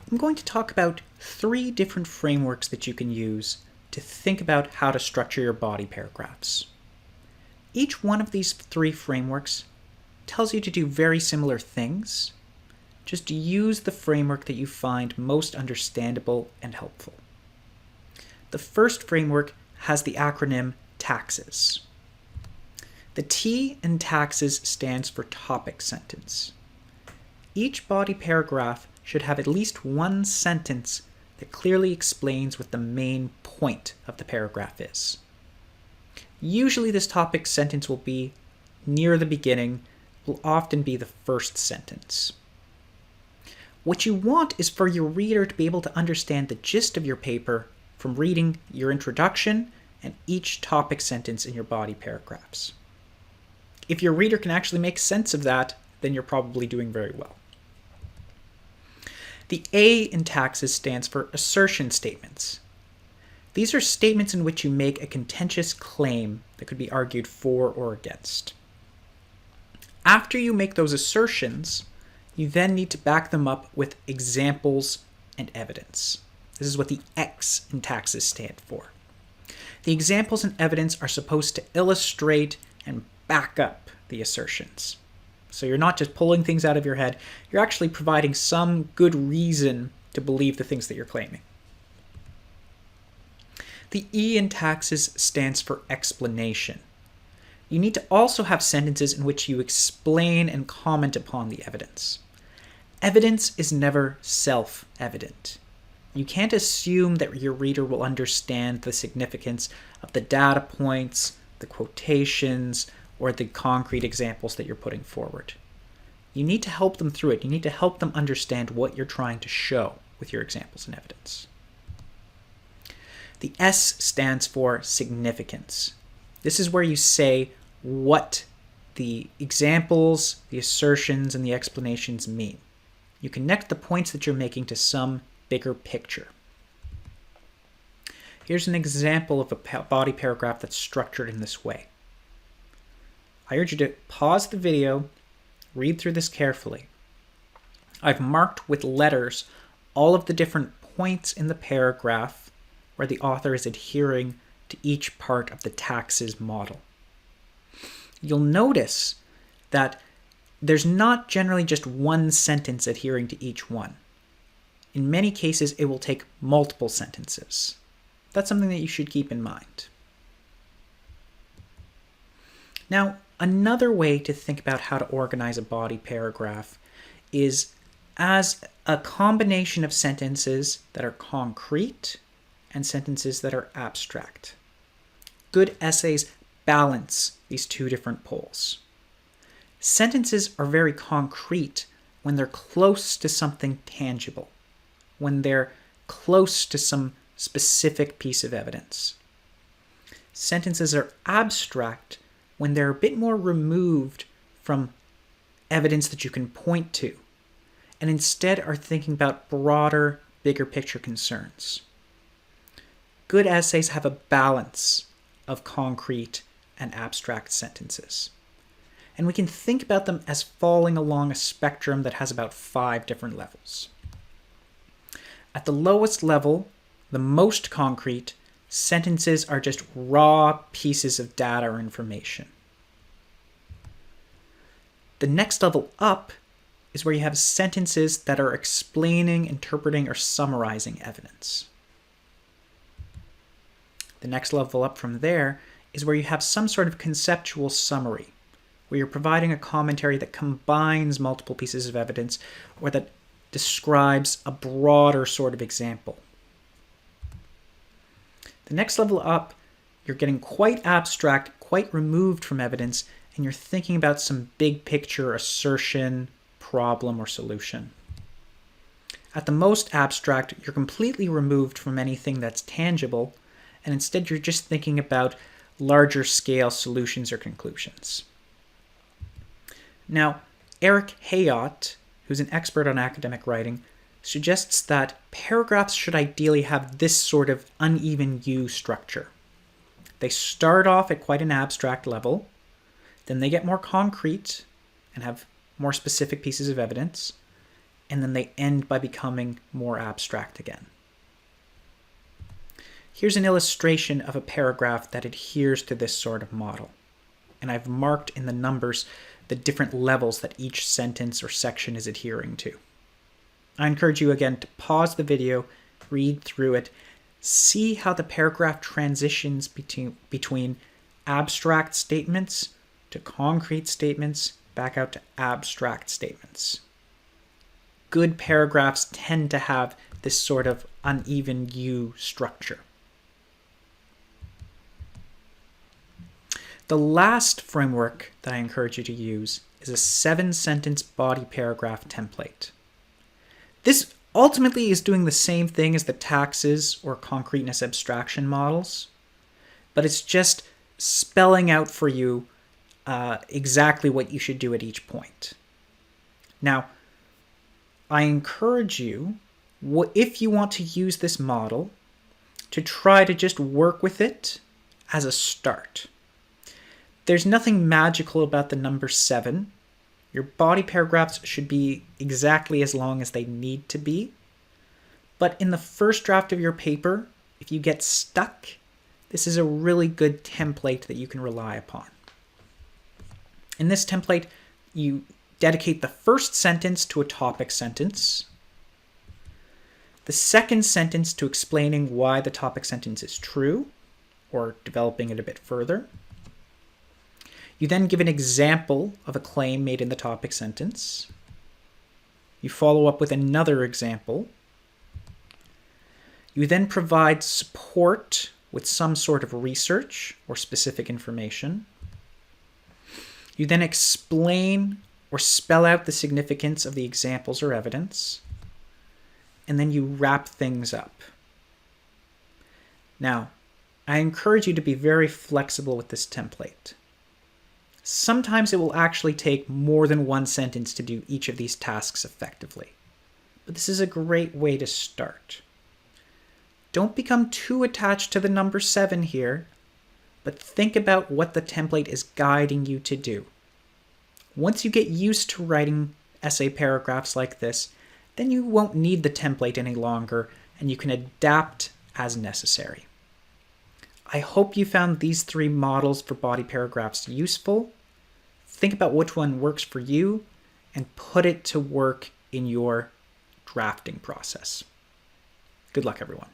I'm going to talk about 3 different frameworks that you can use to think about how to structure your body paragraphs. Each one of these 3 frameworks tells you to do very similar things. Just use the framework that you find most understandable and helpful. The first framework has the acronym TAXES. The T in TAXES stands for topic sentence. Each body paragraph should have at least one sentence that clearly explains what the main point of the paragraph is. Usually this topic sentence will be near the beginning, will often be the first sentence. What you want is for your reader to be able to understand the gist of your paper from reading your introduction and each topic sentence in your body paragraphs. If your reader can actually make sense of that, then you're probably doing very well. The A in TAXES stands for assertion statements. These are statements in which you make a contentious claim that could be argued for or against. After you make those assertions, you then need to back them up with examples and evidence. This is what the X in TAXES stand for. The examples and evidence are supposed to illustrate and back up the assertions. So you're not just pulling things out of your head, you're actually providing some good reason to believe the things that you're claiming. The E in TAXES stands for explanation. You need to also have sentences in which you explain and comment upon the evidence. Evidence is never self-evident. You can't assume that your reader will understand the significance of the data points, the quotations, or the concrete examples that you're putting forward. You need to help them through it. You need to help them understand what you're trying to show with your examples and evidence. The S stands for significance. This is where you say what the examples, the assertions, and the explanations mean. You connect the points that you're making to some bigger picture. Here's an example of a body paragraph that's structured in this way. I urge you to pause the video, read through this carefully. I've marked with letters all of the different points in the paragraph where the author is adhering to each part of the TAXES model. You'll notice that there's not generally just one sentence adhering to each one. In many cases, it will take multiple sentences. That's something that you should keep in mind. Now, another way to think about how to organize a body paragraph is as a combination of sentences that are concrete and sentences that are abstract. Good essays balance these 2 different poles. Sentences are very concrete when they're close to something tangible, when they're close to some specific piece of evidence. Sentences are abstract when they're a bit more removed from evidence that you can point to, and instead are thinking about broader, bigger picture concerns. Good essays have a balance of concrete and abstract sentences. And we can think about them as falling along a spectrum that has about 5 different levels. At the lowest level, the most concrete, sentences are just raw pieces of data or information. The next level up is where you have sentences that are explaining, interpreting, or summarizing evidence. The next level up from there is where you have some sort of conceptual summary, where you're providing a commentary that combines multiple pieces of evidence or that describes a broader sort of example. The next level up, you're getting quite abstract, quite removed from evidence, and you're thinking about some big picture assertion, problem, or solution. At the most abstract, you're completely removed from anything that's tangible, and instead you're just thinking about larger scale solutions or conclusions. Now, Eric Hayot, who's an expert on academic writing, suggests that paragraphs should ideally have this sort of uneven U structure. They start off at quite an abstract level, then they get more concrete and have more specific pieces of evidence, and then they end by becoming more abstract again. Here's an illustration of a paragraph that adheres to this sort of model. And I've marked in the numbers the different levels that each sentence or section is adhering to. I encourage you again to pause the video, read through it, see how the paragraph transitions between abstract statements to concrete statements, back out to abstract statements. Good paragraphs tend to have this sort of uneven U structure. The last framework that I encourage you to use is a 7-sentence body paragraph template. This ultimately is doing the same thing as the taxes or concreteness abstraction models, but it's just spelling out for you exactly what you should do at each point. Now, I encourage you, if you want to use this model, to try to just work with it as a start. There's nothing magical about the number 7. Your body paragraphs should be exactly as long as they need to be. But in the first draft of your paper, if you get stuck, this is a really good template that you can rely upon. In this template, you dedicate the first sentence to a topic sentence, the second sentence to explaining why the topic sentence is true, or developing it a bit further. You then give an example of a claim made in the topic sentence. You follow up with another example. You then provide support with some sort of research or specific information. You then explain or spell out the significance of the examples or evidence. And then you wrap things up. Now, I encourage you to be very flexible with this template. Sometimes it will actually take more than one sentence to do each of these tasks effectively. But this is a great way to start. Don't become too attached to the number 7 here, but think about what the template is guiding you to do. Once you get used to writing essay paragraphs like this, then you won't need the template any longer, and you can adapt as necessary. I hope you found these 3 models for body paragraphs useful. Think about which one works for you and put it to work in your drafting process. Good luck, everyone.